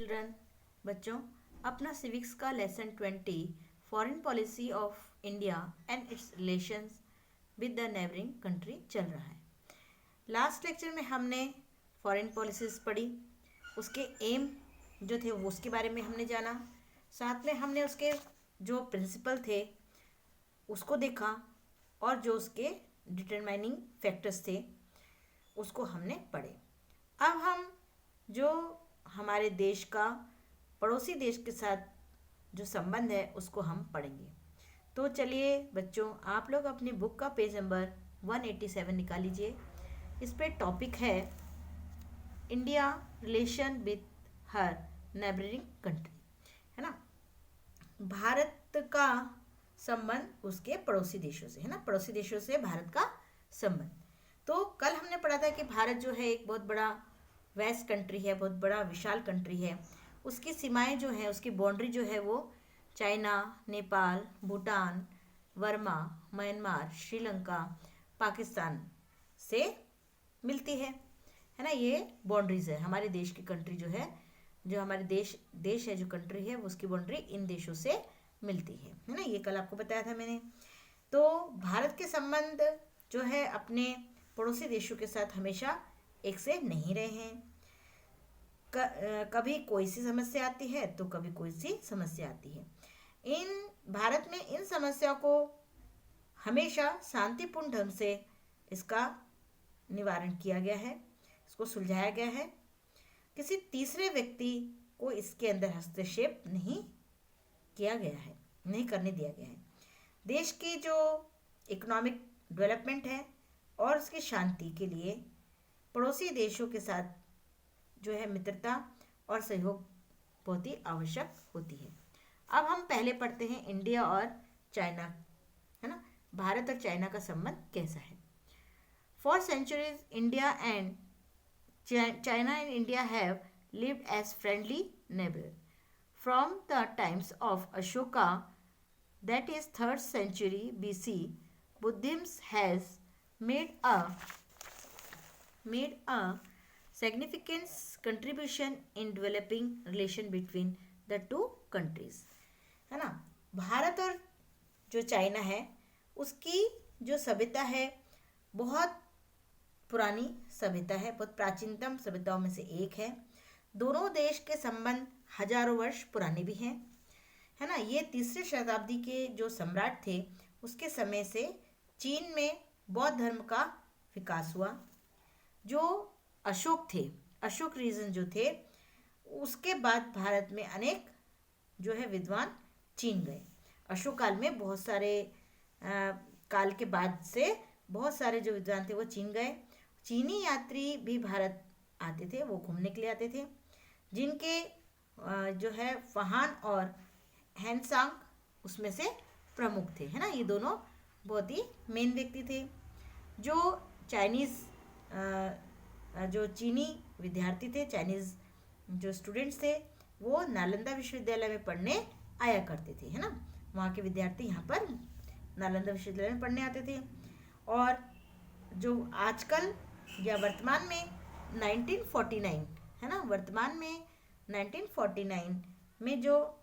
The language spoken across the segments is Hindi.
चिल्ड्रन, बच्चों, अपना सिविक्स का lesson 20 foreign policy of India and it's relations with the neighbouring country चल रहा है। लास्ट लेक्चर में हमने फॉरेन पॉलिसीज़ पढ़ी, उसके एम जो थे वो उसके बारे में हमने जाना, साथ में हमने उसके जो प्रिंसिपल थे उसको देखा और जो उसके डिटरमाइनिंग फैक्टर्स थे उसको हमने पढ़े। अब हम जो हमारे देश का पड़ोसी देश के साथ जो संबंध है उसको हम पढ़ेंगे। तो चलिए बच्चों, आप लोग अपनी बुक का पेज नंबर 187 निकाल लीजिए। इस पे टॉपिक है India relation with her neighbouring country, है ना। भारत का संबंध उसके पड़ोसी देशों से, है ना, पड़ोसी देशों से भारत का संबंध। तो कल हमने पढ़ा था कि भारत जो है एक बहुत बड़ा वेस्ट कंट्री है, बहुत बड़ा विशाल कंट्री है। उसकी सीमाएं जो है, उसकी बाउंड्री जो है वो चाइना, नेपाल, भूटान, वर्मा, म्यांमार, श्रीलंका, पाकिस्तान से मिलती है ना। ये बाउंड्रीज है हमारे देश की। कंट्री जो है, जो हमारे देश है, जो कंट्री है, उसकी बाउंड्री इन देशों से मिलती है ना। ये कल आपको बताया था मैंने। तो भारत के संबंध जो है अपने पड़ोसी देशों के साथ हमेशा एक से नहीं रहे हैं। कभी कोई सी समस्या आती है तो कभी कोई सी समस्या आती है। भारत में इन समस्या को हमेशा शांतिपूर्ण ढंग से इसका निवारण किया गया है, इसको सुलझाया गया है। किसी तीसरे व्यक्ति को इसके अंदर हस्तक्षेप नहीं किया गया है, नहीं करने दिया गया है। देश की जो इकोनॉमिक डेवलपमेंट है और उसकी शांति के लिए पड़ोसी देशों के साथ जो है मित्रता और सहयोग बहुत ही आवश्यक होती है। अब हम पहले पढ़ते हैं इंडिया और चाइना, है ना। भारत और चाइना का संबंध कैसा है। For centuries India and China and India have lived as friendly neighbour from the times of Ashoka, that is 3rd century BC. Buddhism has made a significant contribution in developing relation between the two countries, है ना। भारत और जो चाइना है उसकी जो सभ्यता है बहुत पुरानी सभ्यता है, बहुत प्राचीनतम सभ्यताओं में से एक है। दोनों देश के संबंध हजारों वर्ष पुराने भी हैं, है ना। ये 3री शताब्दी के जो सम्राट थे उसके समय से चीन में बौद्ध धर्म का विकास हुआ। जो अशोक थे, अशोक रीजन जो थे, उसके बाद भारत में अनेक जो है विद्वान चीन गए। अशोक काल में बहुत सारे काल के बाद से बहुत सारे जो विद्वान थे वो चीन गए। चीनी यात्री भी भारत आते थे, वो घूमने के लिए आते थे, जिनके जो है फहान और हैंसांग उसमें से प्रमुख थे, है ना। ये दोनों बहुत ही मेन व्यक्ति थे। जो चाइनीज़ जो चीनी विद्यार्थी थे, चाइनीज़ जो स्टूडेंट्स थे, वो नालंदा विश्वविद्यालय में पढ़ने आया करते थे, है ना। वहाँ के विद्यार्थी यहाँ पर नालंदा विश्वविद्यालय में पढ़ने आते थे। और जो आजकल या वर्तमान में 1949, है ना, वर्तमान में 1949 में जो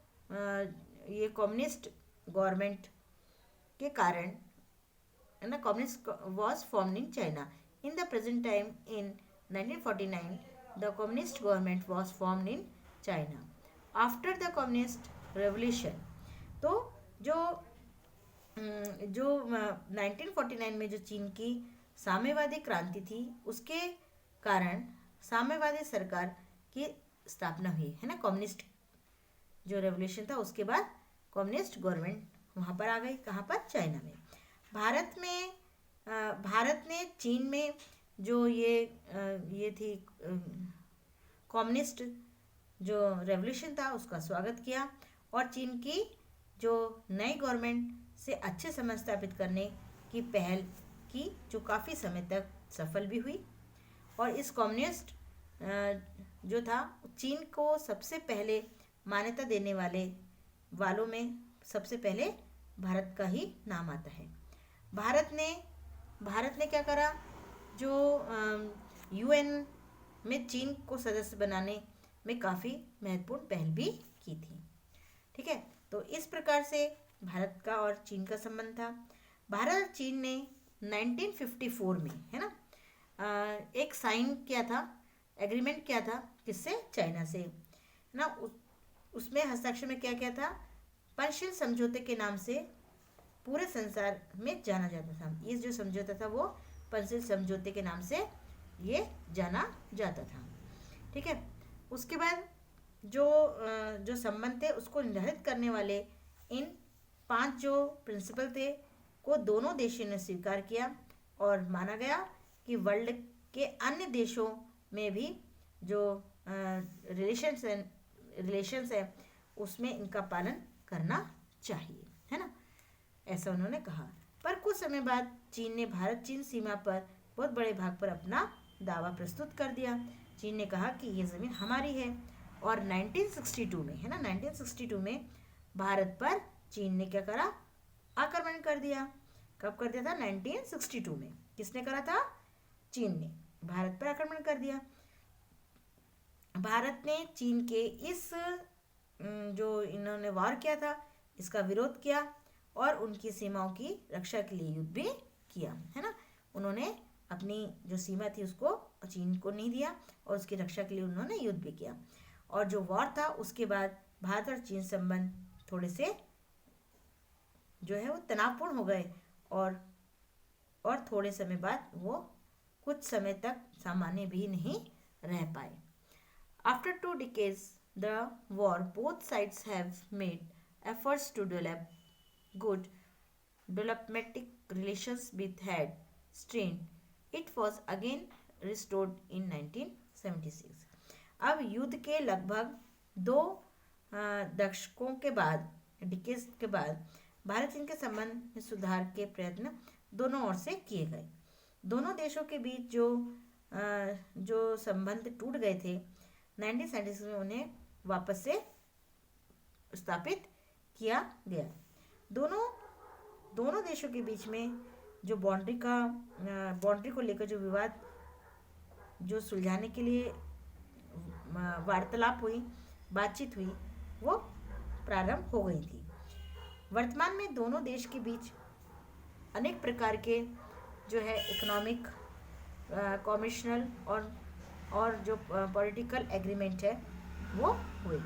ये कम्युनिस्ट गवर्नमेंट के कारण, है ना, communist was formed in China. In the present time in 1949 the communist government was formed in China after the communist revolution. तो जो 1949 में जो चीन की साम्यवादी क्रांति थी उसके कारण साम्यवादी सरकार की स्थापना हुई, है ना। कम्युनिस्ट जो रेवोल्यूशन था उसके बाद कम्युनिस्ट गवर्नमेंट वहाँ पर आ गई। कहाँ पर? चाइना में। भारत ने चीन में जो ये थी कम्युनिस्ट जो रेवोल्यूशन था उसका स्वागत किया और चीन की जो नई गवर्नमेंट से अच्छे संबंध स्थापित करने की पहल की, जो काफ़ी समय तक सफल भी हुई। और इस कम्युनिस्ट जो था चीन को सबसे पहले मान्यता देने वालों में सबसे पहले भारत का ही नाम आता है। भारत ने क्या करा, जो यूएन में चीन को सदस्य बनाने में काफ़ी महत्वपूर्ण पहल भी की थी। ठीक है, तो इस प्रकार से भारत का और चीन का संबंध था। भारत और चीन ने 1954 में, है ना, एक साइन किया था, एग्रीमेंट किया था, किससे? चाइना से, है ना। उसमें हस्ताक्षर में क्या किया था? पंचशील समझौते के नाम से पूरे संसार में जाना जाता था। ये जो समझौता था वो पंचशील समझौते के नाम से ये जाना जाता था। ठीक है, उसके बाद जो संबंध थे उसको निर्धारित करने वाले इन 5 जो प्रिंसिपल थे को दोनों देशों ने स्वीकार किया और माना गया कि वर्ल्ड के अन्य देशों में भी जो रिलेशंस है उसमें इनका पालन करना चाहिए, है ना, ऐसा उन्होंने कहा। पर कुछ समय बाद चीन ने भारत चीन सीमा पर बहुत बड़े भाग पर अपना दावा प्रस्तुत कर दिया। चीन ने कहा कि ये ज़मीन हमारी है और 1962 में, है ना, 1962 में भारत पर चीन ने क्या करा? आक्रमण कर दिया। कब कर दिया था? 1962 में। किसने करा था? चीन ने भारत पर आक्रमण कर दिया। भारत ने चीन के इस जो इन्होंने वार किया था इसका विरोध किया और उनकी सीमाओं की रक्षा के लिए युद्ध भी किया, है ना। उन्होंने अपनी जो सीमा थी उसको चीन को नहीं दिया और उसकी रक्षा के लिए उन्होंने युद्ध भी किया। और जो वॉर था उसके बाद भारत और चीन संबंध थोड़े से जो है वो तनावपूर्ण हो गए और थोड़े समय बाद वो कुछ समय तक सामान्य भी नहीं रह पाए। After 2 decades the war, both sides have made efforts to develop good diplomatic relations with had strained. It was again restored in 1976. अब युद्ध के लगभग 2 दशकों के बाद, डिकेड्स के बाद, भारत चीन के संबंध में सुधार के प्रयत्न दोनों ओर से किए गए। दोनों देशों के बीच जो संबंध टूट गए थे 1976 में उन्हें वापस से स्थापित किया गया। दोनों देशों के बीच में जो बाउंड्री को लेकर जो विवाद जो सुलझाने के लिए वार्तालाप हुई, बातचीत हुई, वो प्रारंभ हो गई थी। वर्तमान में दोनों देश के बीच अनेक प्रकार के जो है इकोनॉमिक, कॉमर्शियल और जो पॉलिटिकल एग्रीमेंट है वो हुए,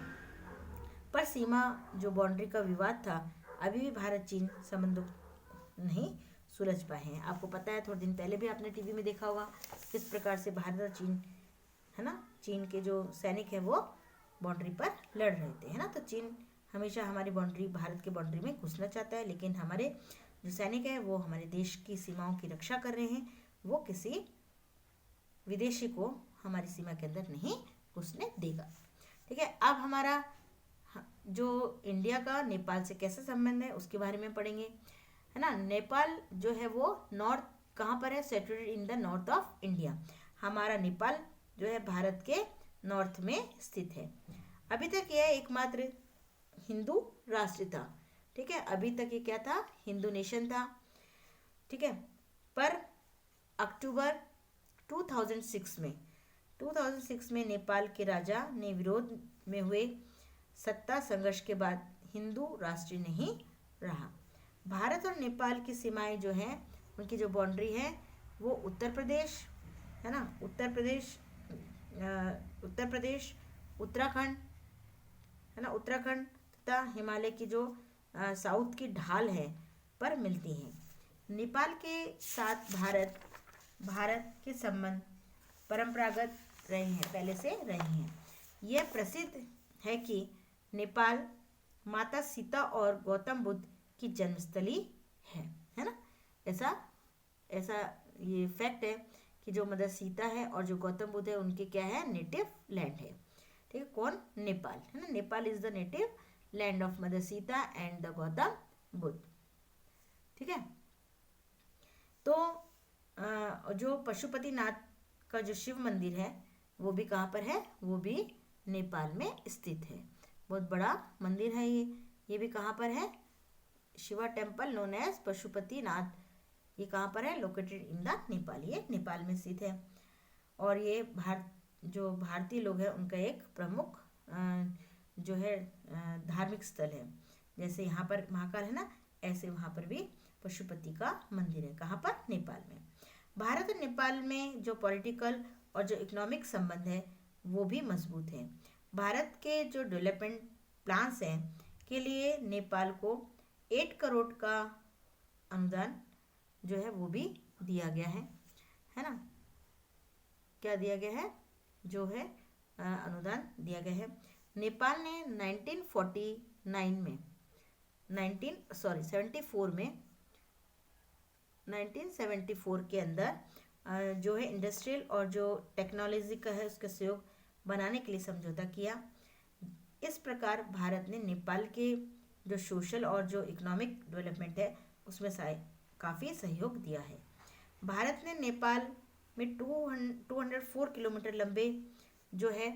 पर सीमा जो बाउंड्री का विवाद था अभी भी भारत चीन संबंधों नहीं सुलझ पाए हैं। आपको पता है, थोड़े दिन पहले भी आपने टीवी में देखा होगा किस प्रकार से भारत और चीन, है ना, चीन के जो सैनिक है वो बाउंड्री पर लड़ रहे थे, है ना। तो चीन हमेशा हमारी बाउंड्री, भारत के बाउंड्री में घुसना चाहता है, लेकिन हमारे जो सैनिक है वो हमारे देश की सीमाओं की रक्षा कर रहे हैं, वो किसी विदेशी को हमारी सीमा के अंदर नहीं घुसने देगा। ठीक है, अब हमारा जो इंडिया का नेपाल से कैसा संबंध है उसके बारे में पढ़ेंगे, है ना। नेपाल जो है वो नॉर्थ कहाँ पर है? Situated in the north of India. हमारा नेपाल जो है भारत के नॉर्थ में स्थित है। अभी तक यह एकमात्र हिंदू राष्ट्र था। ठीक है, अभी तक ये क्या था? हिंदू नेशन था। ठीक है, पर अक्टूबर 2006 में नेपाल के राजा ने विरोध में हुए सत्ता संघर्ष के बाद हिंदू राष्ट्र नहीं रहा। भारत और नेपाल की सीमाएं जो हैं उनकी जो बाउंड्री है वो उत्तर प्रदेश, है ना, उत्तर प्रदेश, उत्तराखंड, है ना, उत्तराखंड तथा हिमालय की जो साउथ की ढाल है पर मिलती हैं। नेपाल के साथ भारत के संबंध परंपरागत रहे हैं, पहले से रहे हैं। यह प्रसिद्ध है कि नेपाल माता सीता और गौतम बुद्ध की जन्मस्थली है ना। ऐसा ये फैक्ट है कि जो मदर सीता है और जो गौतम बुद्ध है उनके क्या है? नेटिव लैंड है। ठीक है, कौन? नेपाल, है ना। Nepal is the native land of mother Sita and the Gautam Buddha. ठीक है, तो जो पशुपतिनाथ का जो शिव मंदिर है वो भी कहाँ पर है? वो भी नेपाल में स्थित है। बहुत बड़ा मंदिर है ये भी कहाँ पर है? Shiva temple known as Pashupatinath, ये कहाँ पर है? लोकेटेड इन द नेपाल, ये नेपाल में स्थित है। और ये जो भारतीय लोग हैं उनका एक प्रमुख जो है धार्मिक स्थल है। जैसे यहाँ पर महाकाल है ना, ऐसे वहाँ पर भी पशुपति का मंदिर है। कहाँ पर? नेपाल में। भारत और नेपाल में जो पॉलिटिकल और जो इकोनॉमिक संबंध है वो भी मजबूत है। भारत के जो डेवलपमेंट प्लान्स हैं के लिए नेपाल को 8 करोड़ का अनुदान जो है वो भी दिया गया है ना। क्या दिया गया है? जो है अनुदान दिया गया है। नेपाल ने 1949 में 1974 के अंदर जो है इंडस्ट्रियल और जो टेक्नोलॉजी का है उसका सहयोग बनाने के लिए समझौता किया। इस प्रकार भारत ने नेपाल के जो सोशल और जो इकोनॉमिक डेवलपमेंट है उसमें काफ़ी सहयोग दिया है। भारत ने नेपाल में 204 किलोमीटर लंबे जो है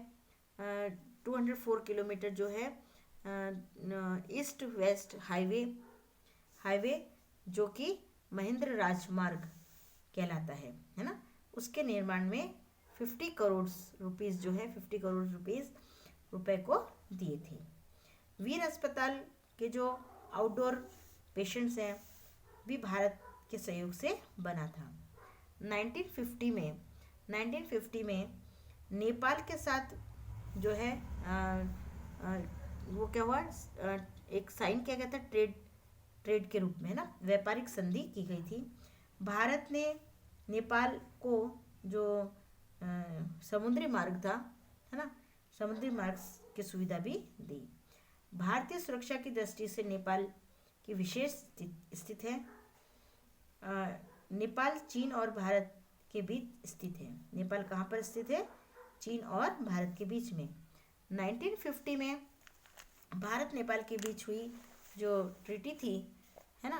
204 किलोमीटर जो है ईस्ट वेस्ट हाईवे जो कि महेंद्र राजमार्ग कहलाता है ना, उसके निर्माण में 50 करोड़ रुपीस जो है 50 करोड़ रुपए को दिए थे। वीर अस्पताल के जो आउटडोर पेशेंट्स हैं भी भारत के सहयोग से बना था। 1950 में नेपाल के साथ जो है वो क्या हुआ, एक साइन किया गया था ट्रेड के रूप में, है ना, व्यापारिक संधि की गई थी। भारत ने नेपाल को जो समुद्री मार्ग था, है ना, समुद्री मार्ग की सुविधा भी दी। भारतीय सुरक्षा की दृष्टि से नेपाल की विशेष स्थित है। नेपाल चीन और भारत के बीच स्थित है। नेपाल कहाँ पर स्थित है? चीन और भारत के बीच में। 1950 में भारत नेपाल के बीच हुई जो ट्रीटी थी, है ना,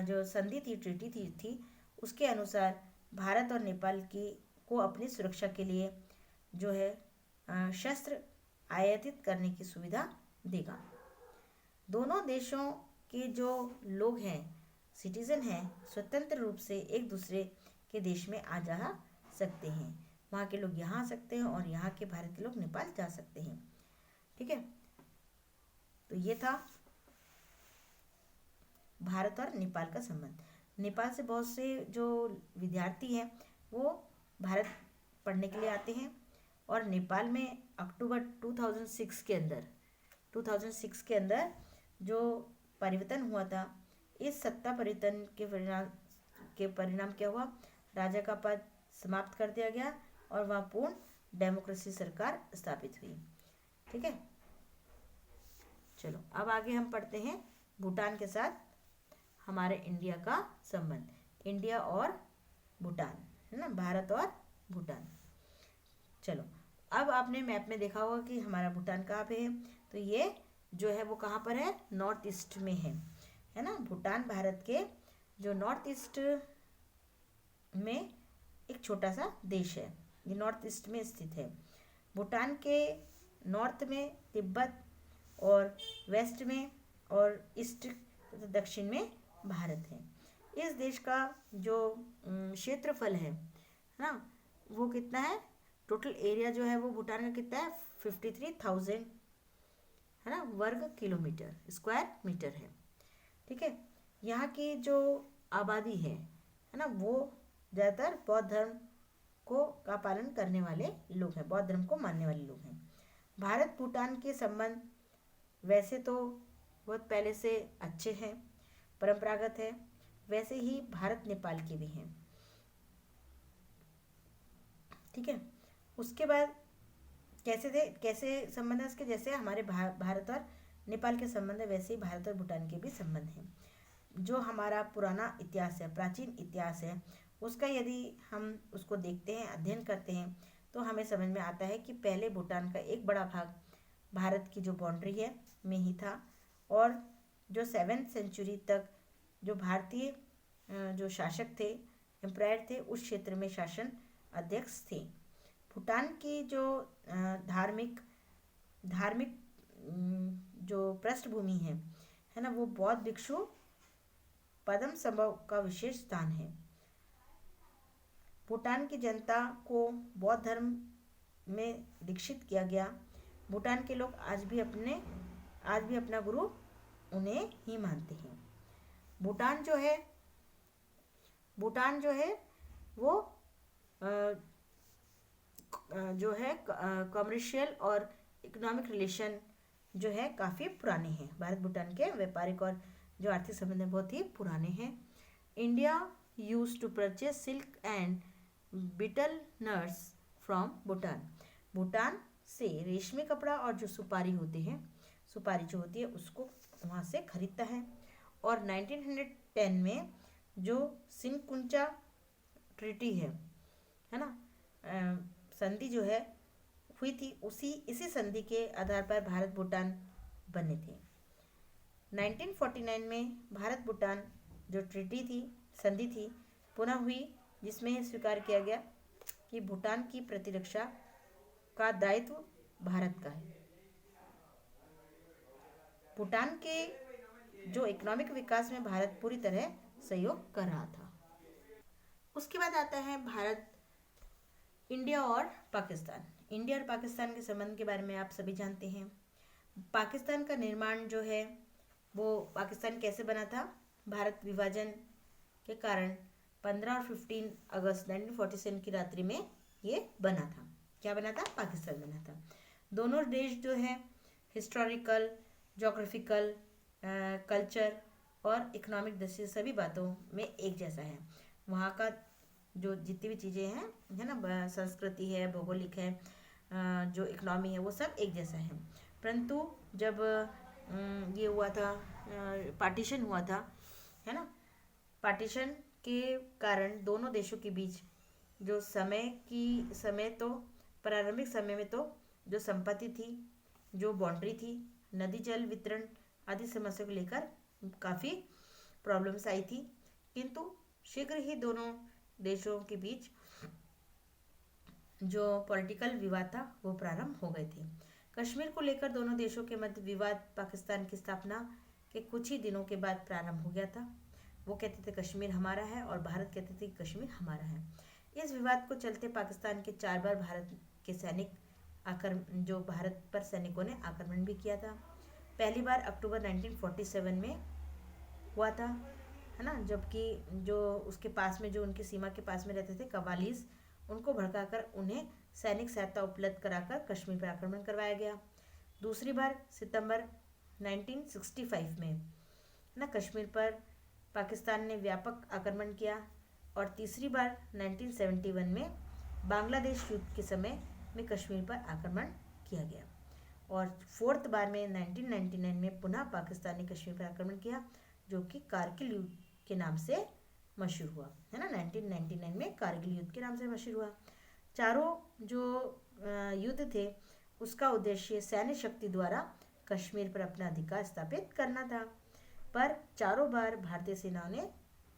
जो संधि थी, ट्रीटी थी उसके अनुसार भारत और नेपाल को अपनी सुरक्षा के लिए जो है शस्त्र आयातित करने की सुविधा देगा। दोनों देशों के जो लोग हैं, सिटीजन हैं, स्वतंत्र रूप से एक दूसरे के देश में आ जा सकते हैं। वहाँ के लोग यहाँ आ सकते हैं और यहाँ के भारत के लोग नेपाल जा सकते हैं। ठीक है, तो ये था भारत और नेपाल का संबंध। नेपाल से बहुत से जो विद्यार्थी हैं वो भारत पढ़ने के लिए आते हैं और नेपाल में अक्टूबर 2006 के अंदर जो परिवर्तन हुआ था, इस सत्ता परिवर्तन के परिणाम क्या हुआ, राजा का पद समाप्त कर दिया गया और वहाँ पूर्ण डेमोक्रेसी सरकार स्थापित हुई। ठीक है, चलो अब आगे हम पढ़ते हैं भूटान के साथ हमारे इंडिया का संबंध। इंडिया और भूटान, है ना, भारत और भूटान। चलो अब आपने मैप में देखा होगा कि हमारा भूटान कहाँ पे है, तो ये जो है वो कहाँ पर है, नॉर्थ ईस्ट में है ना। भूटान भारत के जो नॉर्थ ईस्ट में एक छोटा सा देश है, ये नॉर्थ ईस्ट में स्थित है। भूटान के नॉर्थ में तिब्बत और वेस्ट में और ईस्ट तथा दक्षिण में भारत है। इस देश का जो क्षेत्रफल है ना, वो कितना है, टोटल एरिया जो है वो भूटान का कितना है, 53,000 है ना वर्ग किलोमीटर स्क्वायर मीटर है। ठीक है, यहाँ की जो आबादी है ना, वो ज़्यादातर बौद्ध धर्म का पालन करने वाले लोग हैं, बौद्ध धर्म को मानने वाले लोग हैं। भारत भूटान के संबंध वैसे तो बहुत पहले से अच्छे हैं, परंपरागत है, वैसे ही भारत नेपाल के भी हैं। ठीक है, उसके बाद कैसे संबंध है इसके, जैसे हमारे भारत और नेपाल के संबंध है वैसे ही भारत और भूटान के भी संबंध हैं। जो हमारा पुराना इतिहास है, प्राचीन इतिहास है, उसका यदि हम उसको देखते हैं, अध्ययन करते हैं, तो हमें समझ में आता है कि पहले भूटान का एक बड़ा भाग भारत की जो बाउंड्री है में ही था और जो 7th सेंचुरी तक जो भारतीय जो शासक थे, एम्पायर थे, उस क्षेत्र में शासन अध्यक्ष थे। भूटान की जो धार्मिक जो पृष्ठभूमि है ना, वो बौद्ध भिक्षु पद्म संभव का विशेष स्थान है। भूटान की जनता को बौद्ध धर्म में दीक्षित किया गया। भूटान के लोग आज भी अपना गुरु उन्हें ही मानते हैं। भूटान जो है वो जो है कमर्शियल और इकोनॉमिक रिलेशन जो है काफ़ी पुराने हैं। भारत भूटान के व्यापारिक और जो आर्थिक संबंध हैं बहुत ही पुराने हैं। India use to purchase silk and betel nuts from Bhutan. Bhutan से रेशमी कपड़ा और जो सुपारी जो होती है उसको वहाँ से खरीदता है। और 1910 में जो सिनकुंचा ट्रीटी है ना, संधि जो है हुई थी, इसी संधि के आधार पर भारत भूटान बने थे। 1949 में भारत भूटान जो संधि थी पुनः हुई, जिसमें स्वीकार किया गया कि भूटान की प्रतिरक्षा का दायित्व भारत का है। भूटान के जो इकोनॉमिक विकास में भारत पूरी तरह सहयोग कर रहा था। उसके बाद आता है भारत, इंडिया और पाकिस्तान। इंडिया और पाकिस्तान के संबंध के बारे में आप सभी जानते हैं। पाकिस्तान का निर्माण जो है वो पाकिस्तान कैसे बना था? भारत विभाजन के कारण 15 और 15 अगस्त 1947 की रात्रि में ये बना था। क्या बना था? पाकिस्तान बना था। दोनों देश जो है हिस्टोरिकल, जोग्राफिकल, कल्चर और इकोनॉमिक दृष्टि से सभी बातों में एक जैसा है। वहाँ का जो जितनी भी चीज़ें हैं है ना, संस्कृति है, भौगोलिक है, जो इकोनॉमी है, वो सब एक जैसा है। परंतु जब ये हुआ था, पार्टीशन हुआ था है ना, पार्टीशन के कारण दोनों देशों के बीच जो प्रारंभिक समय में तो जो संपत्ति थी, जो बाउंड्री थी, नदी जल वितरण आदि समस्या को लेकर काफ़ी प्रॉब्लम्स आई थी। किंतु शीघ्र ही दोनों देशों के बीच जो पॉलिटिकल विवाद था वो प्रारंभ हो गए थे। कश्मीर को लेकर दोनों देशों के मध्य विवाद पाकिस्तान की स्थापना के कुछ ही दिनों के बाद प्रारंभ हो गया था। वो कहते थे कश्मीर हमारा है और भारत कहते थे कश्मीर हमारा है। इस विवाद को चलते पाकिस्तान के 4 बार भारत पर सैनिकों ने आक्रमण भी किया था। पहली बार अक्टूबर 1947 में हुआ था है ना, जबकि जो उसके पास में, जो उनकी सीमा के पास में रहते थे कवालीज, उनको भड़काकर उन्हें सैनिक सहायता उपलब्ध कराकर कश्मीर पर आक्रमण करवाया गया। दूसरी बार सितंबर 1965 में ना कश्मीर पर पाकिस्तान ने व्यापक आक्रमण किया। और तीसरी बार 1971 में बांग्लादेश युद्ध के समय में कश्मीर पर आक्रमण किया गया। और फोर्थ बार में 1999 में पुनः पाकिस्तान ने कश्मीर पर आक्रमण किया, जो कि कारगिल युद्ध के नाम से मशहूर हुआ है ना। 1999 में कारगिल युद्ध के नाम से मशहूर हुआ। चारों जो युद्ध थे उसका उद्देश्य सैन्य शक्ति द्वारा कश्मीर पर अपना अधिकार स्थापित करना था, पर चारों बार भारतीय सेनाओं ने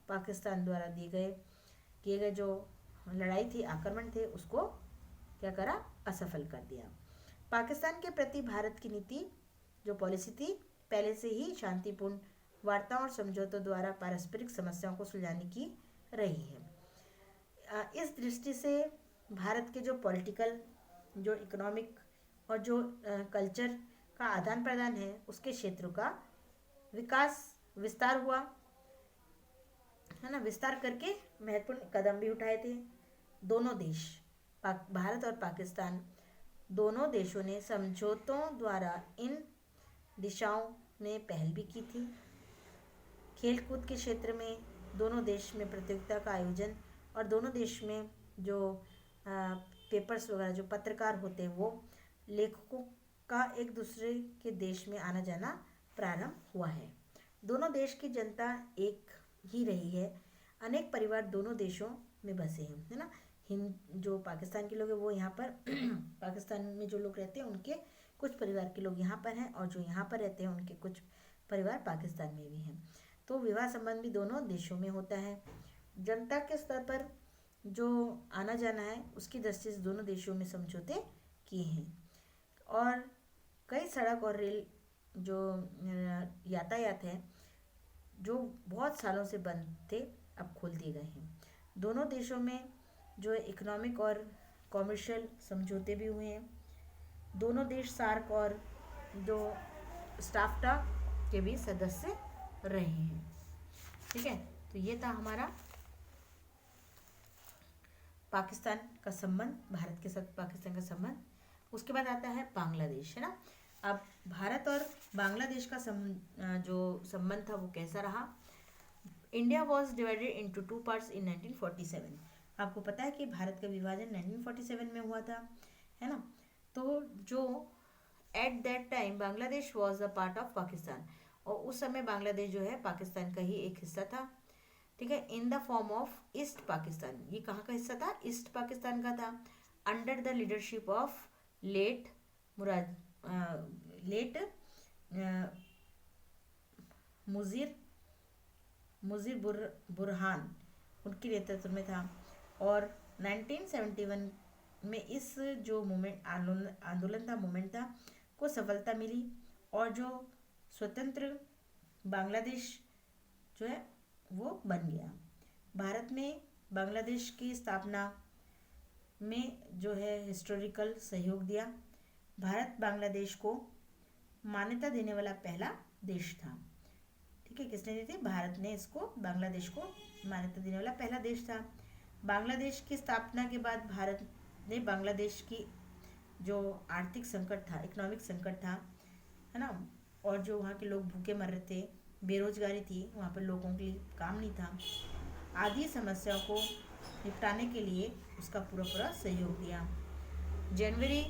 पाकिस्तान द्वारा किए गए जो लड़ाई थी, आक्रमण थे, उसको क्या करा? असफल कर दिया। पाकिस्तान के प्रति भारत की नीति, जो पॉलिसी थी, पहले से ही शांतिपूर्ण वार्ताओं और समझौतों द्वारा पारस्परिक समस्याओं को सुलझाने की रही है। इस दृष्टि से भारत के जो पॉलिटिकल, जो इकोनॉमिक और जो कल्चर का आदान प्रदान है, उसके क्षेत्रों का विस्तार हुआ है ना। विस्तार करके महत्वपूर्ण कदम भी उठाए थे दोनों देश, भारत और पाकिस्तान दोनों देशों ने समझौतों द्वारा इन दिशाओं ने पहल भी की थी। खेलकूद के क्षेत्र में दोनों देश में प्रतियोगिता का आयोजन, और दोनों देश में जो पेपर्स वगैरह, जो पत्रकार होते हैं, वो लेखकों का एक दूसरे के देश में आना जाना प्रारंभ हुआ है। दोनों देश की जनता एक ही रही है। अनेक परिवार दोनों देशों में बसे हैं है ना। जो पाकिस्तान के लोग हैं वो यहाँ पर पाकिस्तान में जो लोग रहते हैं उनके कुछ परिवार के लोग यहाँ पर हैं, और जो यहाँ पर रहते हैं उनके कुछ परिवार पाकिस्तान में भी हैं। तो विवाह संबंध भी दोनों देशों में होता है। जनता के स्तर पर जो आना जाना है उसकी दृष्टि से दोनों देशों में समझौते किए हैं, और कई सड़क और रेल जो यातायात है जो बहुत सालों से बंद थे, अब खोल दिए गए हैं। दोनों देशों में जो इकोनॉमिक और कॉमर्शियल समझौते भी हुए हैं। दोनों देश सार्क और जो स्टाफ्टा के भी सदस्य रहे हैं। ठीक है, तो ये था हमारा पाकिस्तान का संबंध, भारत के साथ पाकिस्तान का संबंध। उसके बाद आता है बांग्लादेश, है ना। अब भारत और बांग्लादेश का जो संबंध था वो कैसा रहा। India was divided into 2 parts in 1947। आपको पता है कि भारत का विभाजन 1947 में हुआ था, है ना। तो जो at that time Bangladesh was a part of Pakistan, और उस समय बांग्लादेश जो है पाकिस्तान का ही एक हिस्सा था। ठीक है, in the form of East Pakistan. ये कहाँ का हिस्सा था? ईस्ट पाकिस्तान का था। Under the leadership of late Mujir Burhan, उनके नेतृत्व में था। और 1971 में इस जो आंदोलन था, मूवमेंट था, को सफलता मिली, और जो स्वतंत्र बांग्लादेश जो है वो बन गया। भारत में बांग्लादेश की स्थापना में जो है हिस्टोरिकल सहयोग दिया। भारत बांग्लादेश को मान्यता देने वाला पहला देश था। ठीक है, किसने दी थी? भारत ने इसको, बांग्लादेश को मान्यता देने वाला पहला देश था। बांग्लादेश की स्थापना के बाद भारत ने बांग्लादेश की जो आर्थिक संकट था, इकोनॉमिक संकट था, है ना, और जो वहाँ के लोग भूखे मर रहे थे, बेरोजगारी थी, वहाँ पर लोगों के लिए काम नहीं था, आदि समस्याओं को निपटाने के लिए उसका पूरा सहयोग दिया। जनवरी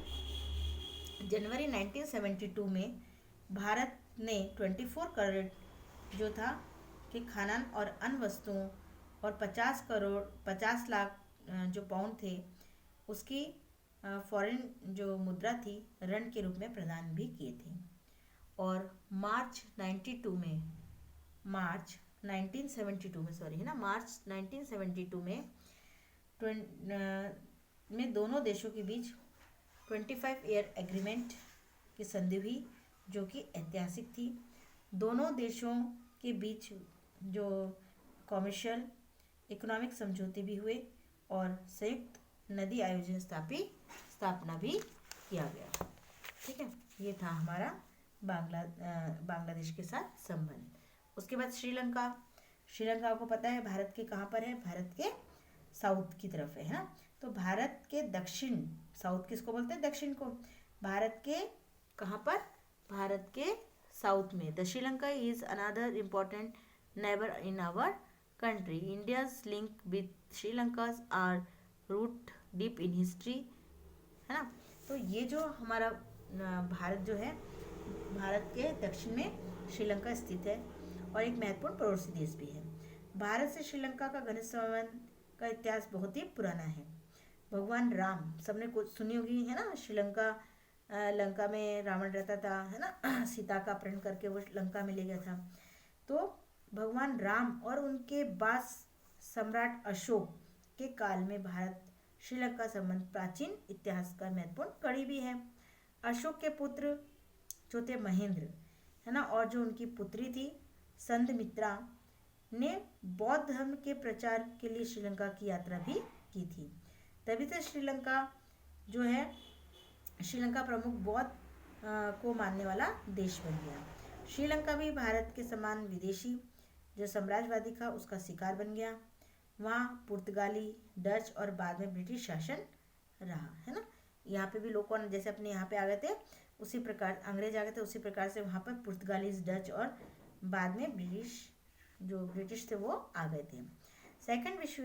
1972 में भारत ने 24 करोड़ जो था कि खानान और अन्य वस्तुओं और 50 लाख जो पाउंड थे उसकी फॉरेन जो मुद्रा थी ऋण के रूप में प्रदान भी किए थे। और मार्च 1972 में दोनों देशों के बीच 25 ईयर एग्रीमेंट की संधि हुई, जो कि ऐतिहासिक थी। दोनों देशों के बीच जो कमर्शियल इकोनॉमिक समझौते भी हुए और संयुक्त नदी आयोजन स्थापना भी किया गया। ठीक है, ये था हमारा बांग्लादेश के साथ संबंध। उसके बाद श्रीलंका को पता है भारत के कहाँ पर है? भारत के साउथ की तरफ है ना। तो भारत के दक्षिण, साउथ किसको बोलते हैं? दक्षिण को। भारत के कहाँ पर? भारत के साउथ में। The Sri Lanka is another important neighbour in our country. India's link with Sri Lanka are root deep in history, है ना। तो ये जो हमारा भारत जो है, भारत के दक्षिण में श्रीलंका स्थित है और एक महत्वपूर्ण पड़ोसी देश भी है। भारत से श्रीलंका का घनिष्ठ संबंध का इतिहास बहुत ही पुराना है। भगवान राम, सबने कुछ सुनी होगी, है ना। लंका में रावण रहता था, है ना, सीता का अपहरण करके वो लंका में ले गया था। तो भगवान राम और उनके बाद सम्राट अशोक के काल में भारत श्रीलंका संबंध प्राचीन इतिहास का महत्वपूर्ण कड़ी भी है। अशोक के पुत्र जो थे महेंद्र, है ना, और जो उनकी पुत्री थी संघमित्रा ने बौद्ध धर्म के प्रचार के लिए श्रीलंका की यात्रा भी की थी। तभी से श्रीलंका जो है, श्रीलंका प्रमुख बौद्ध को मानने वाला देश बन गया। श्रीलंका भी भारत के समान विदेशी जो साम्राज्यवादी था उसका शिकार बन गया। वहाँ पुर्तगाली, डच और बाद में ब्रिटिश शासन रहा, है ना। यहाँ पे भी लोग जैसे अपने यहाँ पे आ गए थे, उसी प्रकार अंग्रेज आ गए थे, उसी प्रकार से वहाँ पर पुर्तगालीज, डच और बाद में ब्रिटिश थे वो आ गए थे। सेकंड विश्व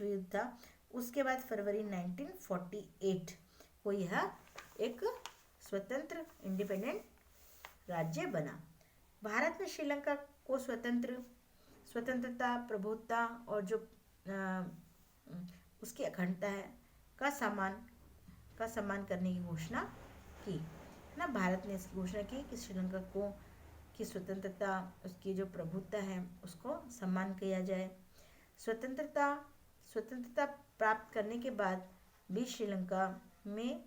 युद्ध था, उसके बाद फरवरी 1948 को यह एक स्वतंत्र इंडिपेंडेंट राज्य बना। भारत में श्रीलंका को स्वतंत्रता, प्रभुत्व और जो उसकी अखंडता है का सम्मान करने की घोषणा की, है ना। भारत ने इसकी घोषणा की कि श्रीलंका को की स्वतंत्रता, उसकी जो प्रभुत्व है उसको सम्मान किया जाए। स्वतंत्रता प्राप्त करने के बाद भी श्रीलंका में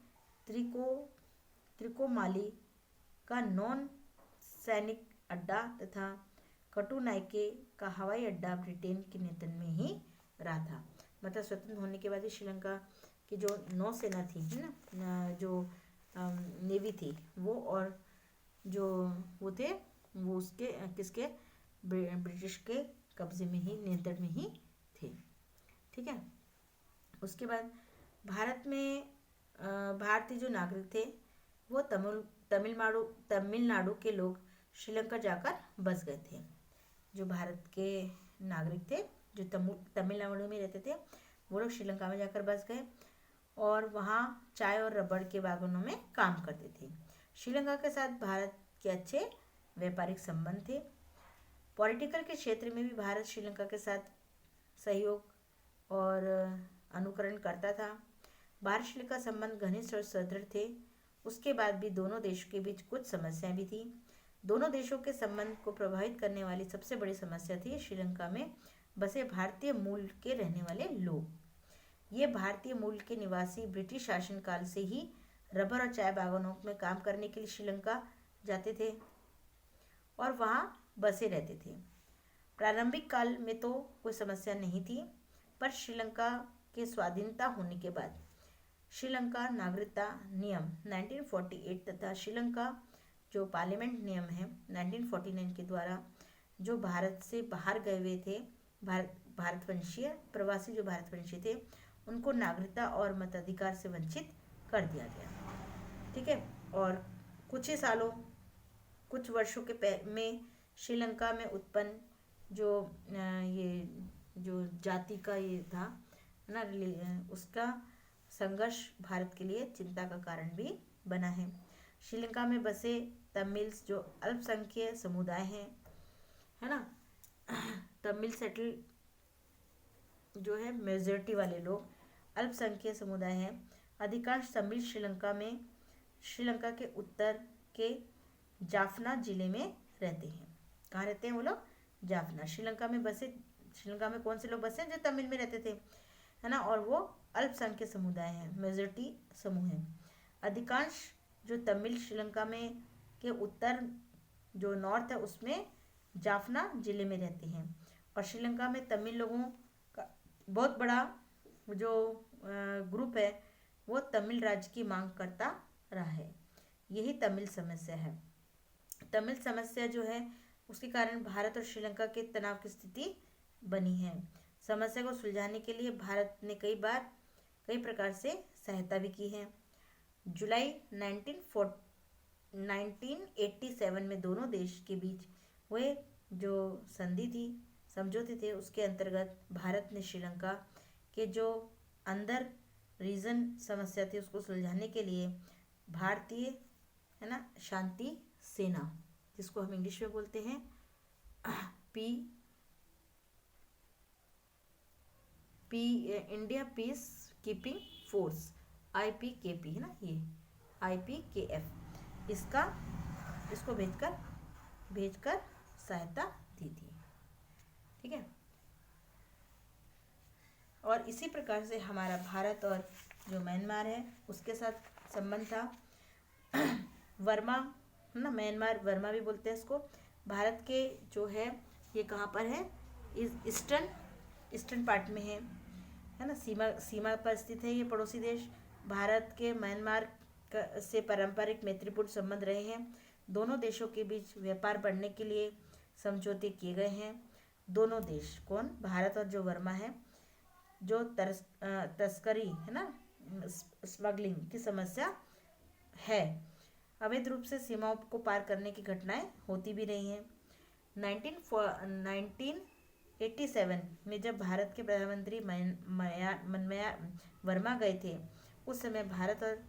त्रिकोमाली का नॉन सैनिक अड्डा तथा कटुनाइके का हवाई अड्डा ब्रिटेन के नियंत्रण में ही रहा था। मतलब स्वतंत्र होने के बाद ही श्रीलंका की जो नौसेना थी है ना, जो नेवी थी वो, और जो वो थे वो उसके किसके, ब्रिटिश के कब्जे में ही, नियंत्रण में ही थे। ठीक है। उसके बाद भारत में भारतीय जो नागरिक थे वो तमिलनाडु के लोग श्रीलंका जाकर बस गए थे। जो भारत के नागरिक थे जो तमिलनाडु में रहते थे वो लोग श्रीलंका में जाकर बस गए और वहाँ चाय और रबड़ के बागानों में काम करते थे। श्रीलंका के साथ भारत के अच्छे व्यापारिक संबंध थे। पॉलिटिकल के क्षेत्र में भी भारत श्रीलंका के साथ सहयोग और अनुकरण करता था। भारत श्रीलंका संबंध घनिष्ठ और सुदृढ़ थे। उसके बाद भी दोनों देशों के बीच कुछ समस्याएं भी थी। दोनों देशों के संबंध को प्रभावित करने वाली सबसे बड़ी समस्या थी श्रीलंका में बसे भारतीय मूल के रहने वाले लोग। ये भारतीय मूल के निवासी ब्रिटिश शासन काल से ही रबर और चाय बागानों में काम करने के लिए श्रीलंका जाते थे और वहाँ बसे रहते थे। प्रारंभिक काल में तो कोई समस्या नहीं थी, पर श्रीलंका के स्वाधीनता होने के बाद श्रीलंका नागरिकता नियम 1948 तथा श्रीलंका जो पार्लियामेंट नियम है 1949 के द्वारा जो भारत से बाहर गए हुए थे भारतवंशीय प्रवासी जो भारतवंशी थे उनको नागरिकता और मताधिकार से वंचित कर दिया गया। ठीक है। और कुछ वर्षों के में श्रीलंका में उत्पन्न जो ये जो जाति का ये था ना, उसका संघर्ष भारत के लिए चिंता का कारण भी बना है। श्रीलंका में बसे तमिल्स जो अल्पसंख्यक समुदाय हैं, है ना, तमिल सेटल जो है मेजॉरिटी वाले लोग अल्पसंख्यक समुदाय हैं। अधिकांश तमिल श्रीलंका के उत्तर के जाफना जिले में रहते हैं। कहाँ रहते हैं वो लोग? जाफना। श्रीलंका में कौन से लोग बसे? जो तमिल में रहते थे, है ना, और वो अल्पसंख्यक समुदाय हैं, मेजॉरिटी समूह है। अधिकांश जो तमिल श्रीलंका में के उत्तर जो नॉर्थ है उसमें जाफना जिले में रहते हैं और श्रीलंका में तमिल लोगों का बहुत बड़ा जो ग्रुप है वो तमिल राज्य की मांग करता रहा है। यही तमिल समस्या है। तमिल समस्या जो है उसके कारण भारत और श्रीलंका के तनाव की स्थिति बनी है। समस्या को सुलझाने के लिए भारत ने कई प्रकार से सहायता भी की है। जुलाई 1987 में दोनों देश के बीच हुए जो समझौते थे उसके अंतर्गत भारत ने श्रीलंका के जो अंदर रीजन समस्या थी उसको सुलझाने के लिए भारतीय, है ना, शांति सेना जिसको हम इंग्लिश में बोलते हैं India peace keeping force, IPKP, है ना, ये IPKF, इसको भेजकर सहायता दी थी। ठीक है। और इसी प्रकार से हमारा भारत और जो म्यांमार है उसके साथ संबंध था। वर्मा, है ना, म्यांमार वर्मा भी बोलते हैं इसको। भारत के जो है ये कहाँ पर है? ईस्टर्न पार्ट में है ना, सीमा पर स्थित है ये पड़ोसी देश। भारत के म्यांमार से पारंपरिक मैत्रीपूर्ण संबंध रहे हैं। दोनों देशों के बीच व्यापार बढ़ने के लिए समझौते किए गए हैं। दोनों देश कौन? भारत और जो वर्मा है, जो तस्करी, है ना, स्मगलिंग की समस्या है, अवैध रूप से सीमाओं को पार करने की घटनाएं होती भी रही हैं। 1987 में जब भारत के प्रधानमंत्री वर्मा गए थे उस समय भारत और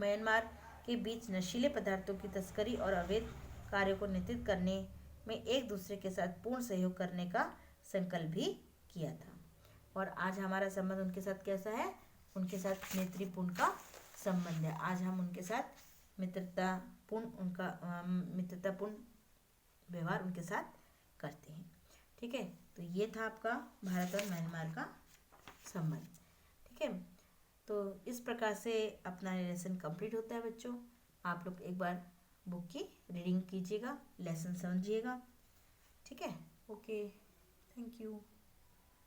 म्यांमार के बीच नशीले पदार्थों की तस्करी और अवैध कार्यों को नियंत्रित करने में एक दूसरे के साथ पूर्ण सहयोग करने का संकल्प भी किया था। और आज हमारा संबंध उनके साथ कैसा है? उनके साथ मैत्रीपूर्ण का संबंध है। आज हम उनके साथ मित्रतापूर्ण व्यवहार उनके साथ करते हैं। ठीक है। तो ये था आपका भारत और म्यांमार का संबंध। ठीक है। तो इस प्रकार से अपना लेसन कंप्लीट होता है बच्चों। आप लोग एक बार बुक की रीडिंग कीजिएगा, लेसन समझिएगा। ठीक है। Okay, thank you.